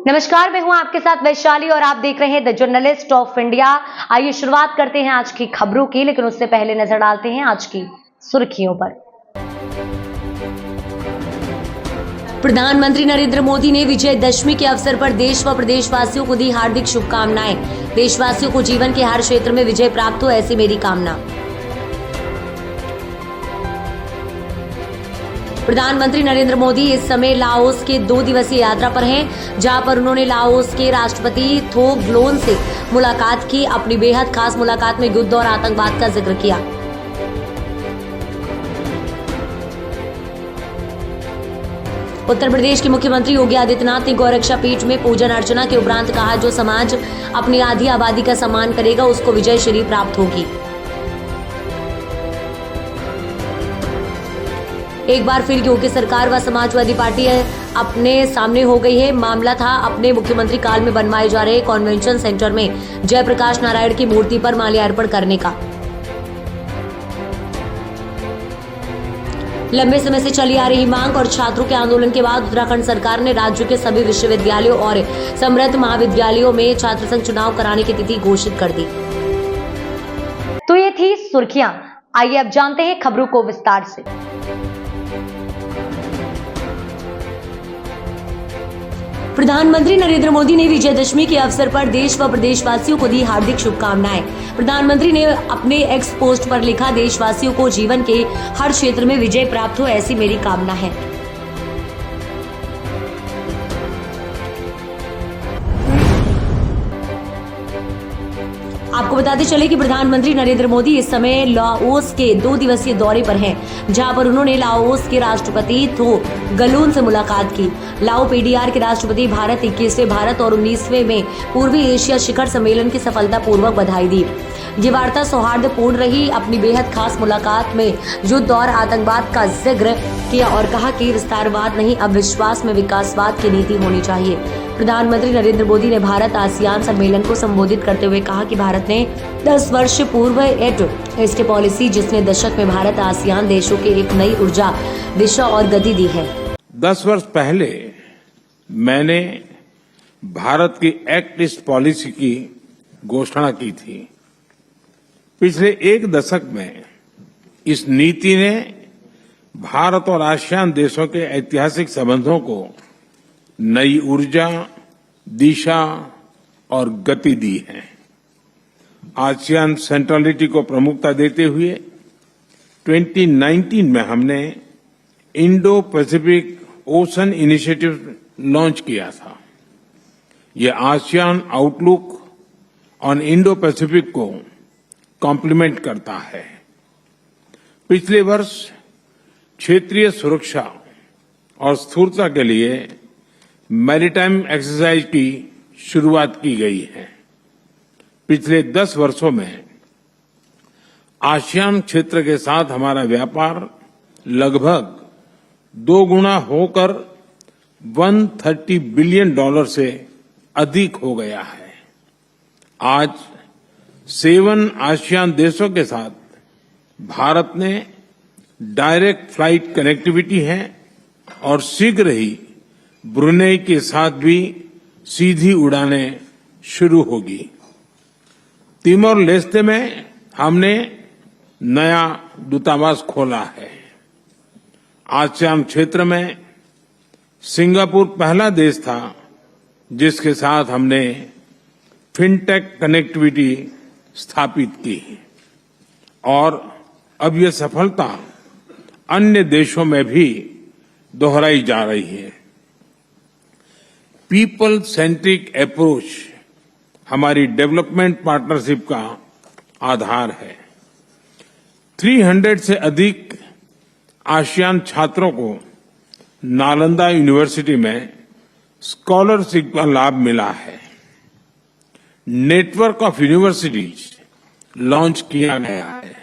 नमस्कार, मैं हूं आपके साथ वैशाली और आप देख रहे हैं द जर्नलिस्ट ऑफ इंडिया। आइए शुरुआत करते हैं आज की खबरों की, लेकिन उससे पहले नजर डालते हैं आज की सुर्खियों पर। प्रधानमंत्री नरेंद्र मोदी ने विजयदशमी के अवसर पर देश व प्रदेशवासियों को दी हार्दिक शुभकामनाएं। देशवासियों को जीवन के हर क्षेत्र में विजय प्राप्त हो, ऐसी मेरी कामना। प्रधानमंत्री नरेंद्र मोदी इस समय लाओस के 2 दिवसीय यात्रा पर हैं, जहां पर उन्होंने लाओस के राष्ट्रपति थो ग्लोन से मुलाकात की। अपनी बेहद खास मुलाकात में युद्ध और आतंकवाद का जिक्र किया। उत्तर प्रदेश के मुख्यमंत्री योगी आदित्यनाथ ने गौरक्षा पीठ में पूजन अर्चना के उपरांत कहा, जो समाज अपनी आधी आबादी का सम्मान करेगा उसको विजय श्री प्राप्त होगी। एक बार फिर योगी सरकार व समाजवादी पार्टी अपने सामने हो गई है। मामला था अपने मुख्यमंत्री काल में बनवाए जा रहे कन्वेंशन सेंटर में जयप्रकाश नारायण की मूर्ति पर माल्यार्पण करने का। लंबे समय से चली आ रही मांग और छात्रों के आंदोलन के बाद उत्तराखंड सरकार ने राज्य के सभी विश्वविद्यालयों और समृद्ध महाविद्यालयों में छात्र संघ चुनाव कराने की तिथि घोषित कर दी। तो ये थी सुर्खियां। आइए अब जानते हैं खबरों को विस्तार से। प्रधानमंत्री नरेंद्र मोदी ने विजयदशमी के अवसर पर देश व प्रदेशवासियों को दी हार्दिक शुभकामनाएं। प्रधानमंत्री ने अपने एक्स पोस्ट पर लिखा, देशवासियों को जीवन के हर क्षेत्र में विजय प्राप्त हो, ऐसी मेरी कामना है। आपको बताते चले कि प्रधानमंत्री नरेंद्र मोदी इस समय लाओस के 2 दिवसीय दौरे पर हैं, जहां पर उन्होंने लाओस के राष्ट्रपति थो गलून से मुलाकात की। लाओ पीडीआर के राष्ट्रपति भारत 21वें भारत और 19वें में पूर्वी एशिया शिखर सम्मेलन की सफलतापूर्वक बधाई दी। ये वार्ता सौहार्दपूर्ण रही। अपनी बेहद खास मुलाकात में युद्ध और आतंकवाद का जिक्र किया और कहा कि विस्तारवाद नहीं, अब विश्वास में विकासवाद की नीति होनी चाहिए। प्रधानमंत्री नरेंद्र मोदी ने भारत आसियान सम्मेलन को संबोधित करते हुए कहा कि भारत ने 10 वर्ष पूर्व ईस्ट पॉलिसी, जिसने दशक में भारत आसियान देशों के एक नई ऊर्जा, दिशा और गति दी है। 10 वर्ष पहले मैंने भारत की एक्ट ईस्ट पॉलिसी की घोषणा की थी। पिछले 1 दशक में इस नीति ने भारत और आसियान देशों के ऐतिहासिक संबंधों को नई ऊर्जा, दिशा और गति दी है। आसियान सेंट्रलिटी को प्रमुखता देते हुए 2019 में हमने Indo Pacific ocean initiative launch किया था। ये ASEAN outlook on Indo Pacific को कॉम्प्लीमेंट करता है। पिछले वर्ष क्षेत्रीय सुरक्षा और स्थिरता के लिए मैरीटाइम एक्सरसाइज की शुरुआत की गई है। पिछले 10 वर्षों में आसियान क्षेत्र के साथ हमारा व्यापार लगभग 2 गुना होकर $130 बिलियन से अधिक हो गया है। आज 7 आसियान देशों के साथ भारत ने डायरेक्ट फ्लाइट कनेक्टिविटी है और शीघ्र ही ब्रुनेई के साथ भी सीधी उड़ानें शुरू होगी। तिमोर लेस्ते में हमने नया दूतावास खोला है। आसियान क्षेत्र में सिंगापुर पहला देश था जिसके साथ हमने फिनटेक कनेक्टिविटी स्थापित की और अब ये सफलता अन्य देशों में भी दोहराई जा रही है। पीपल सेंट्रिक अप्रोच हमारी डेवलपमेंट पार्टनरशिप का आधार है। 300 से अधिक आसियान छात्रों को नालंदा यूनिवर्सिटी में स्कॉलरशिप का लाभ मिला है। नेटवर्क ऑफ यूनिवर्सिटीज लॉन्च किया गया है।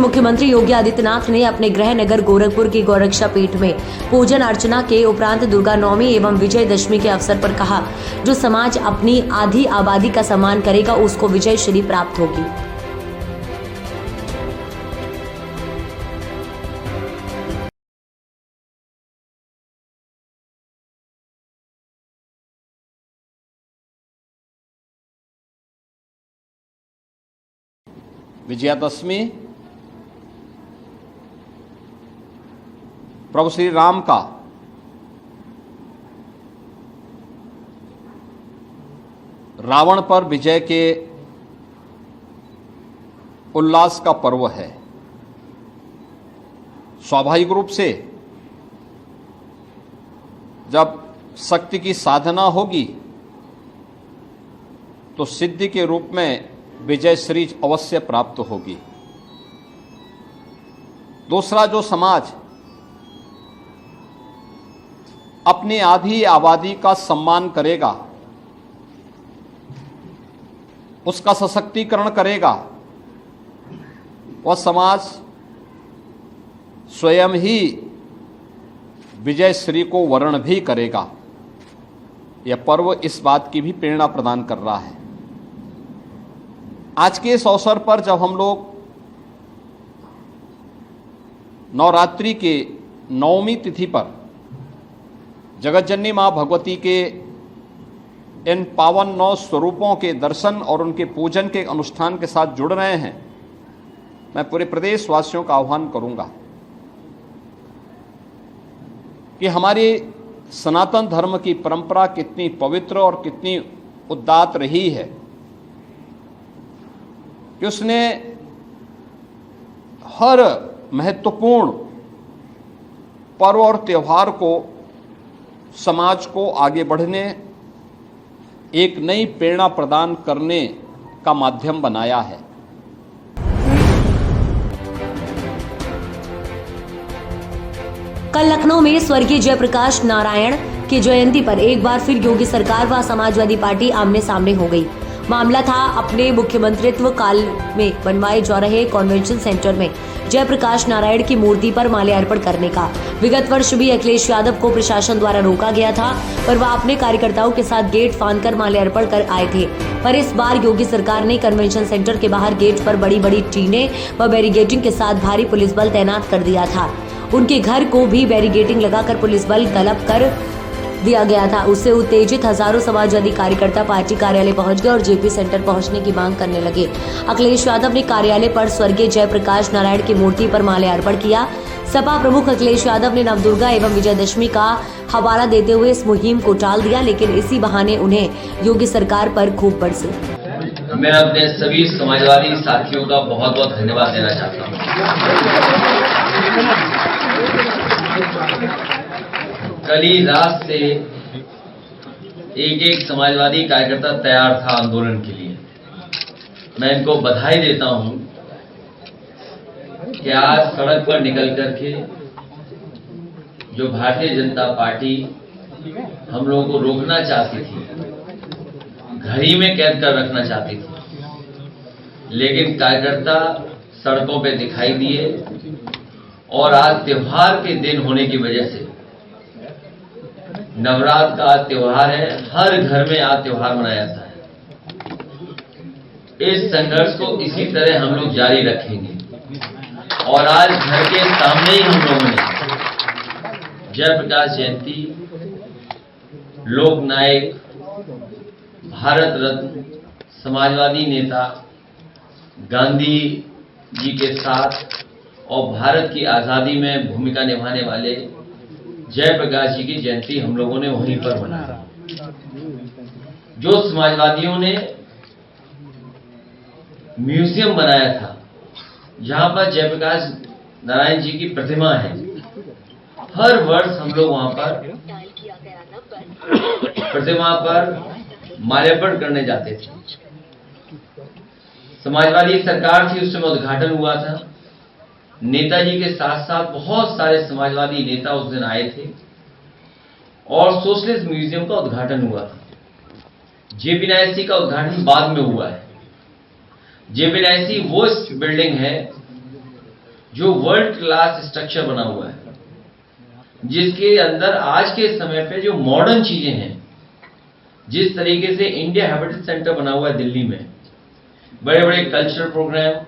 मुख्यमंत्री योगी आदित्यनाथ ने अपने गृह नगर गोरखपुर की गौरक्षा पीठ में पूजन अर्चना के उपरांत दुर्गा नवमी एवं विजयदशमी के अवसर पर कहा, जो समाज अपनी आधी आबादी का सम्मान करेगा उसको विजय श्री प्राप्त होगी। विजयादशमी प्रभु श्री राम का रावण पर विजय के उल्लास का पर्व है। स्वाभाविक रूप से जब शक्ति की साधना होगी तो सिद्धि के रूप में विजय श्री अवश्य प्राप्त होगी। दूसरा, जो समाज अपनी आधी आबादी का सम्मान करेगा, उसका सशक्तिकरण करेगा, वह समाज स्वयं ही विजय श्री को वर्ण भी करेगा। यह पर्व इस बात की भी प्रेरणा प्रदान कर रहा है। आज के इस अवसर पर जब हम लोग नवरात्रि के नवमी तिथि पर जगतजननी मां भगवती के इन पावन 9 स्वरूपों के दर्शन और उनके पूजन के अनुष्ठान के साथ जुड़ रहे हैं, मैं पूरे प्रदेश वासियों का आह्वान करूंगा कि हमारी सनातन धर्म की परंपरा कितनी पवित्र और कितनी उदात्त रही है कि उसने हर महत्वपूर्ण पर्व और त्यौहार को समाज को आगे बढ़ने, एक नई प्रेरणा प्रदान करने का माध्यम बनाया है। कल लखनऊ में स्वर्गीय जयप्रकाश नारायण की जयंती पर एक बार फिर योगी सरकार व समाजवादी पार्टी आमने सामने हो गई। मामला था अपने मुख्यमंत्रित्व काल में बनवाए जा रहे कन्वेंशन सेंटर में जयप्रकाश नारायण की मूर्ति पर माल्यार्पण करने का। विगत वर्ष भी अखिलेश यादव को प्रशासन द्वारा रोका गया था, पर वह अपने कार्यकर्ताओं के साथ गेट फांदकर माल्यार्पण कर आए थे। पर इस बार योगी सरकार ने कन्वेंशन सेंटर के बाहर गेट पर बड़ी बड़ी टीने व बैरिकेडिंग के साथ भारी पुलिस बल तैनात कर दिया था। उनके घर को भी बैरिकेडिंग लगाकर पुलिस बल तलब कर दिया गया था। उससे उत्तेजित हजारों समाजवादी कार्यकर्ता पार्टी कार्यालय पहुंच गए और जेपी सेंटर पहुंचने की मांग करने लगे। अखिलेश यादव ने कार्यालय पर स्वर्गीय जयप्रकाश नारायण की मूर्ति पर माल्यार्पण किया। सपा प्रमुख अखिलेश यादव ने नवदुर्गा एवं विजयदशमी का हवाला देते हुए इस मुहिम को टाल दिया, लेकिन इसी बहाने उन्हें योगी सरकार पर खूब बरसे। मैं अपने सभी समाजवादी साथियों का बहुत बहुत धन्यवाद देना चाहता हूं। कल ही रात से एक समाजवादी कार्यकर्ता तैयार था आंदोलन के लिए। मैं इनको बधाई देता हूं कि आज सड़क पर निकल करके जो भारतीय जनता पार्टी हम लोगों को रोकना चाहती थी, घर ही में कैद कर रखना चाहती थी, लेकिन कार्यकर्ता सड़कों पे दिखाई दिए और आज त्योहार के दिन होने की वजह से, नवरात्र का त्योहार है, हर घर में आज त्योहार मनाया जाता है। इस संघर्ष को इसी तरह हम लोग जारी रखेंगे और आज घर के सामने ही हम लोगों ने जयप्रकाश जयंती, लोक नायक, भारत रत्न, समाजवादी नेता गांधी जी के साथ और भारत की आजादी में भूमिका निभाने वाले जयप्रकाश जी की जयंती हम लोगों ने वहीं पर मनाया। जो समाजवादियों ने म्यूजियम बनाया था जहां पर जयप्रकाश नारायण जी की प्रतिमा है, हर वर्ष हम लोग वहां पर प्रतिमा पर माल्यार्पण करने जाते थे। समाजवादी सरकार थी, उस समय उद्घाटन हुआ था। नेताजी के साथ साथ बहुत सारे समाजवादी नेता उस दिन आए थे और सोशलिस्ट म्यूजियम का उद्घाटन हुआ था। जेपीएनआईसी का उद्घाटन बाद में हुआ है। जेपीएनआईसी वो बिल्डिंग है जो वर्ल्ड क्लास स्ट्रक्चर बना हुआ है, जिसके अंदर आज के समय पे जो मॉडर्न चीजें हैं, जिस तरीके से इंडिया हैबिटेट सेंटर बना हुआ है दिल्ली में, बड़े बड़े कल्चरल प्रोग्राम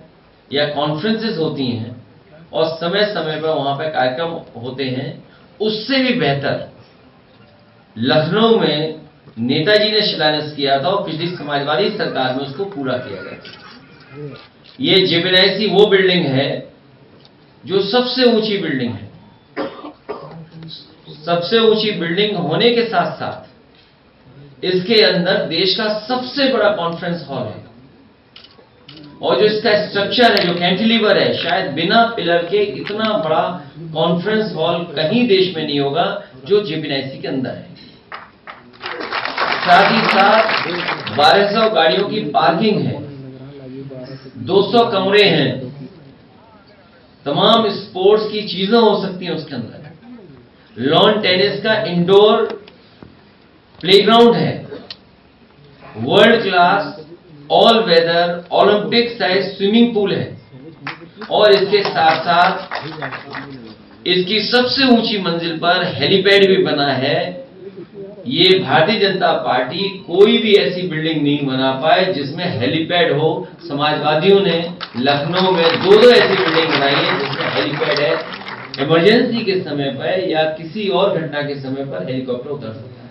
या कॉन्फ्रेंसेस होती हैं और समय समय पर वहां पर कार्यक्रम होते हैं, उससे भी बेहतर लखनऊ में नेताजी ने शिलान्यास किया था और पिछली समाजवादी सरकार में उसको पूरा किया गया था। ये जेपीएनआईसी वो बिल्डिंग है जो सबसे ऊंची बिल्डिंग है। सबसे ऊंची बिल्डिंग होने के साथ साथ इसके अंदर देश का सबसे बड़ा कॉन्फ्रेंस हॉल है, और जो इसका स्ट्रक्चर है, जो कैंटिलीवर है, शायद बिना पिलर के इतना बड़ा कॉन्फ्रेंस हॉल कहीं देश में नहीं होगा जो जेपीएनआईसी के अंदर है। साथ ही साथ 1200 गाड़ियों की पार्किंग है, 200 कमरे हैं, तमाम स्पोर्ट्स की चीजें हो सकती हैं उसके अंदर, लॉन टेनिस का इंडोर प्लेग्राउंड है, world class all weather Olympic size swimming pool है, और इसके साथ साथ इसकी सबसे ऊंची मंजिल पर हेलीपैड भी बना है। ये भारतीय जनता पार्टी कोई भी ऐसी बिल्डिंग नहीं बना पाए जिसमें हेलीपैड हो। समाजवादियों ने लखनऊ में दो ऐसी बिल्डिंग बनाई है जिसमें हेलीपैड है, इमरजेंसी के समय पर या किसी और घटना के समय पर हेलीकॉप्टर उतर सकता है।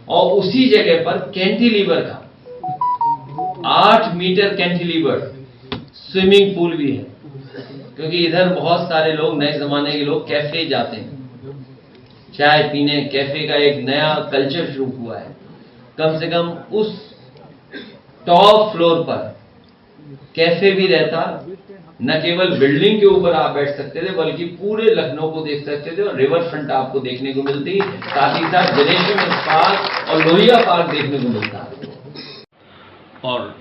और उसी जगह पर कैंटिलीवर का 8 मीटर कैंटिलीवर स्विमिंग पूल भी है, क्योंकि इधर बहुत सारे लोग, नए जमाने के लोग कैफे जाते हैं, चाय पीने। कैफे का एक नया कल्चर शुरू हुआ है। कम से कम उस टॉप फ्लोर पर कैफे भी रहता, न केवल बिल्डिंग के ऊपर आप बैठ सकते थे बल्कि पूरे लखनऊ को देख सकते थे, और रिवर फ्रंट आपको देखने को मिलती, साथ ही साथ गणेश पार्क और लोहिया पार्क देखने को मिलता। और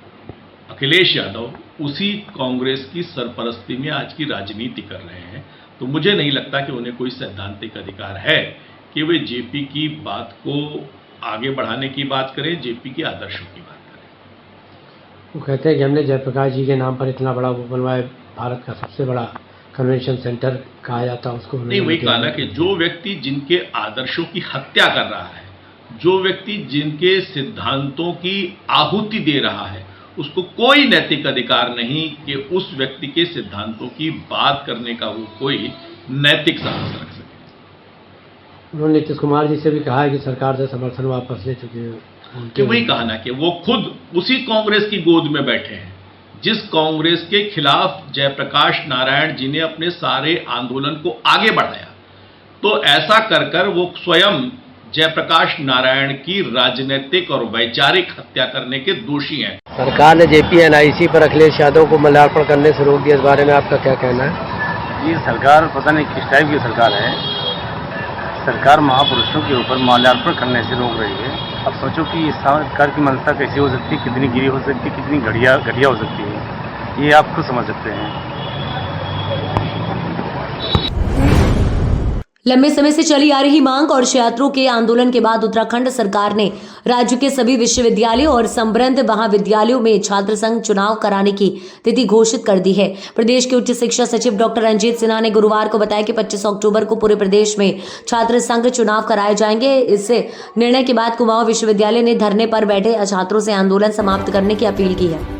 अखिलेश यादव उसी कांग्रेस की सरपरस्ती में आज की राजनीति कर रहे हैं, तो मुझे नहीं लगता कि उन्हें कोई सैद्धांतिक अधिकार है कि वे जेपी की बात को आगे बढ़ाने की बात करें, जेपी के आदर्शों की बात करें। वो कहते हैं कि हमने जयप्रकाश जी के नाम पर इतना बड़ा वो बनवाया, भारत का सबसे बड़ा कन्वेंशन सेंटर कहा जाता है उसको। नहीं, वही कहा ना कि जो व्यक्ति जिनके आदर्शों की हत्या कर रहा है, जो व्यक्ति जिनके सिद्धांतों की आहुति दे रहा है, उसको कोई नैतिक अधिकार नहीं कि उस व्यक्ति के सिद्धांतों की बात करने का वो कोई नैतिक साहस रख सके। उन्होंने नीतीश कुमार जी से भी कहा है कि सरकार से समर्थन वापस ले चुके हैं। कि वही कहा ना कि वो खुद उसी कांग्रेस की गोद में बैठे हैं जिस कांग्रेस के खिलाफ जयप्रकाश नारायण जी ने अपने सारे आंदोलन को आगे बढ़ाया। तो ऐसा कर कर वो स्वयं जयप्रकाश नारायण की राजनीतिक और वैचारिक हत्या करने के दोषी हैं। सरकार ने जेपीएनआईसी पर अखिलेश यादव को माल्यार्पण करने से रोक दिया, इस बारे में आपका क्या कहना है? ये सरकार पता नहीं किस टाइप की सरकार है। सरकार महापुरुषों के ऊपर माल्यार्पण करने से रोक रही है। अब सोचो कि इस सरकार की मंशा कैसी हो सकती है, कितनी गिरी हो सकती है, कितनी घटिया हो सकती है, ये आप खुद समझ सकते हैं। लंबे समय से चली आ रही मांग और छात्रों के आंदोलन के बाद उत्तराखंड सरकार ने राज्य के सभी विश्वविद्यालयों और संबद्ध महाविद्यालयों में छात्र संघ चुनाव कराने की तिथि घोषित कर दी है। प्रदेश के उच्च शिक्षा सचिव डॉक्टर रंजीत सिन्हा ने गुरुवार को बताया कि 25 अक्टूबर को पूरे प्रदेश में छात्र संघ चुनाव कराए जाएंगे। इस निर्णय के बाद कुमाऊं विश्वविद्यालय ने धरने पर बैठे छात्रों से आंदोलन समाप्त करने की अपील की है।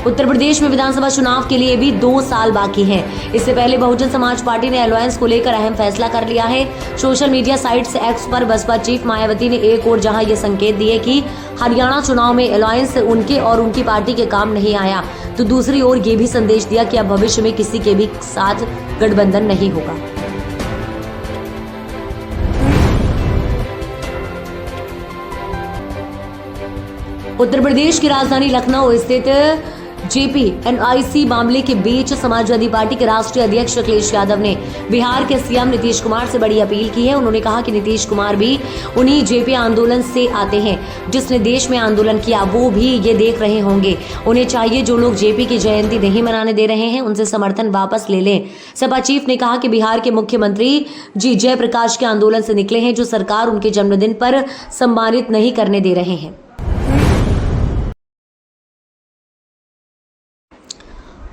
उत्तर प्रदेश में विधानसभा चुनाव के लिए भी 2 साल बाकी हैं। इससे पहले बहुजन समाज पार्टी ने अलायंस को लेकर अहम फैसला कर लिया है। सोशल मीडिया साइट्स एक्स पर बसपा चीफ मायावती ने एक ओर जहां ये संकेत दिए कि हरियाणा चुनाव में अलायंस उनके और उनकी पार्टी के काम नहीं आया, तो दूसरी ओर ये भी संदेश दिया कि अब भविष्य में किसी के भी साथ गठबंधन नहीं होगा। उत्तर प्रदेश की राजधानी लखनऊ स्थित जेपीएनआईसी मामले के बीच समाजवादी पार्टी के राष्ट्रीय अध्यक्ष अखिलेश यादव ने बिहार के सीएम नीतीश कुमार से बड़ी अपील की है। उन्होंने कहा कि नीतीश कुमार भी उन्हीं जेपी आंदोलन से आते हैं जिसने देश में आंदोलन किया, वो भी ये देख रहे होंगे। उन्हें चाहिए जो लोग जेपी की जयंती नहीं मनाने दे रहे हैं उनसे समर्थन वापस ले लें। सपा चीफ ने कहा कि बिहार के मुख्यमंत्री जी जयप्रकाश के आंदोलन से निकले हैं, जो सरकार उनके जन्मदिन पर सम्मानित नहीं करने दे रहे हैं।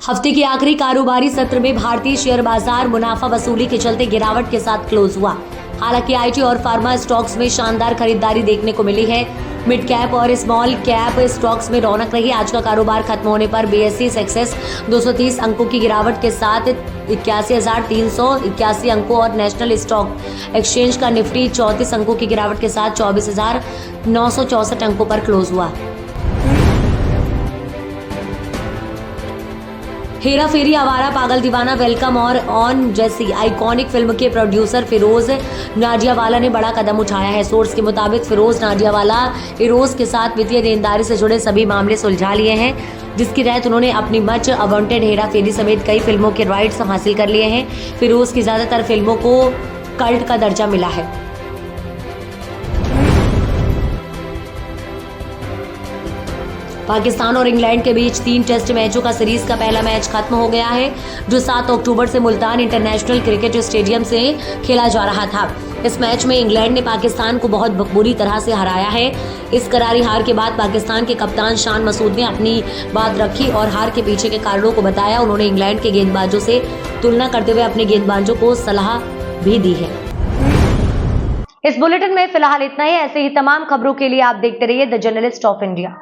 हफ्ते के आखिरी कारोबारी सत्र में भारतीय शेयर बाजार मुनाफा वसूली के चलते गिरावट के साथ क्लोज हुआ। हालांकि आईटी और फार्मा स्टॉक्स में शानदार खरीदारी देखने को मिली है। मिड कैप और स्मॉल कैप स्टॉक्स में रौनक रही। आज का कारोबार खत्म होने पर बीएसई सेंसेक्स 230 अंकों की गिरावट के साथ 81,381 अंकों और नेशनल स्टॉक एक्सचेंज का निफ्टी 34 अंकों की गिरावट के साथ 24,964 अंकों पर क्लोज हुआ। हेरा फेरी, आवारा, पागल दीवाना, वेलकम और ऑन जैसी आइकॉनिक फिल्म के प्रोड्यूसर फिरोज नाडियावाला ने बड़ा कदम उठाया है। सोर्स के मुताबिक फिरोज नाडियावाला इरोज के साथ वित्तीय देनदारी से जुड़े सभी मामले सुलझा लिए हैं, जिसके तहत उन्होंने अपनी मच अवांटेड, हेरा फेरी समेत कई फिल्मों के राइट्स हासिल कर लिए हैं। फिरोज की ज्यादातर फिल्मों को कल्ट का दर्जा मिला है। पाकिस्तान और इंग्लैंड के बीच 3 टेस्ट मैचों का सीरीज का पहला मैच खत्म हो गया है, जो 7 अक्टूबर से मुल्तान इंटरनेशनल क्रिकेट स्टेडियम से खेला जा रहा था। इस मैच में इंग्लैंड ने पाकिस्तान को बहुत बुरी तरह से हराया है। इस करारी हार के बाद पाकिस्तान के कप्तान शान मसूद ने अपनी बात रखी और हार के पीछे के कारणों को बताया। उन्होंने इंग्लैंड के गेंदबाजों से तुलना करते हुए अपने गेंदबाजों को सलाह भी दी है। इस बुलेटिन में फिलहाल इतना ही। ऐसे ही तमाम खबरों के लिए आप देखते रहिए द जर्नलिस्ट ऑफ इंडिया।